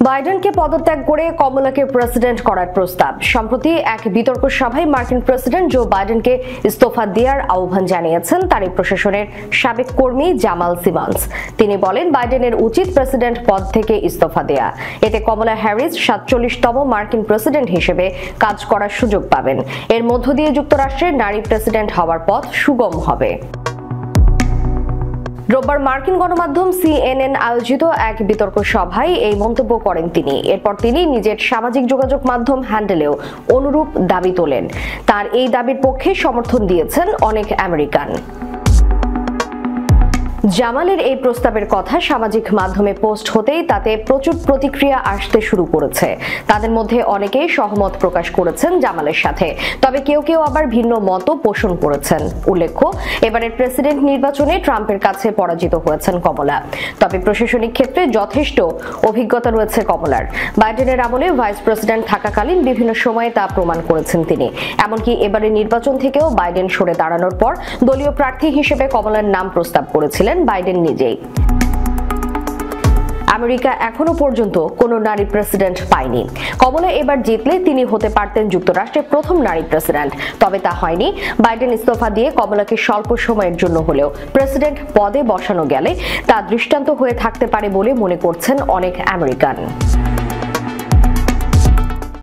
বাইডেনকে পদত্যাগ করে কমলাকে প্রেসিডেন্ট করার প্রস্তাব। সম্প্রতি এক বিতর্ক সভায় মার্কিন প্রেসিডেন্ট জো বাইডেনকে ইস্তফা দেওয়ার আহ্বান জানিয়েছেন তারই প্রশাসনের সাবেক কর্মী জামাল সিমন্স। তিনি বলেন, বাইডেনের উচিত প্রেসিডেন্ট পদ থেকে ইস্তফা দেয়া। এতে কমলা হ্যারিস 47তম মার্কিন প্রেসিডেন্ট হিসেবে কাজ করার সুযোগ পাবেন। এর মধ্য দিয়ে যুক্তরাষ্ট্রের নারী প্রেসিডেন্ট হওয়ার পথ সুগম হবে। রোববার মার্কিন গণমাধ্যম CNN আয়োজিত এক বিতর্ক সভায় এই মন্তব্য করেন তিনি। এরপর তিনি নিজের সামাজিক যোগাযোগ মাধ্যম হ্যান্ডেলেও অনুরূপ দাবি তোলেন। তার এই দাবির পক্ষে সমর্থন দিয়েছেন অনেক আমেরিকান। জামালের এই প্রস্তাবের কথা সামাজিক মাধ্যমে পোস্ট হতেই তাতে প্রচুর প্রতিক্রিয়া আসতে শুরু করেছে। তাদের মধ্যে অনেকেই সহমত প্রকাশ করেছেন জামালের সাথে, তবে কেউ কেউ আবার ভিন্ন মত পোষণ করেছেন। উল্লেখ্য, এবারের প্রেসিডেন্ট নির্বাচনে ট্রাম্পের কাছে পরাজিত হয়েছেন কমলা। তবে প্রশাসনিক ক্ষেত্রে যথেষ্ট অভিজ্ঞতা রয়েছে কমলার। বাইডেনের আমলে ভাইস প্রেসিডেন্ট থাকাকালীন বিভিন্ন সময়ে তা প্রমাণ করেছেন তিনি। এমনকি এবারের নির্বাচন থেকেও বাইডেন সরে দাঁড়ানোর পর দলীয় প্রার্থী হিসেবে কমলার নাম প্রস্তাব করেছিলেন বাইডেন নিজেই। আমেরিকা এখনো পর্যন্ত কোনো নারী প্রেসিডেন্ট পায়নি। কমলা এবার জিতলে তিনি হতে পারতেন যুক্তরাষ্ট্রের প্রথম নারী প্রেসিডেন্ট, তবে তা হয়নি। বাইডেন ইস্তফা দিয়ে কমলাকে স্বল্প সময়ের জন্য হলেও প্রেসিডেন্ট পদে বসানো গেলে তা দৃষ্টান্ত হয়ে থাকতে পারে বলে মনে করছেন অনেক আমেরিকান।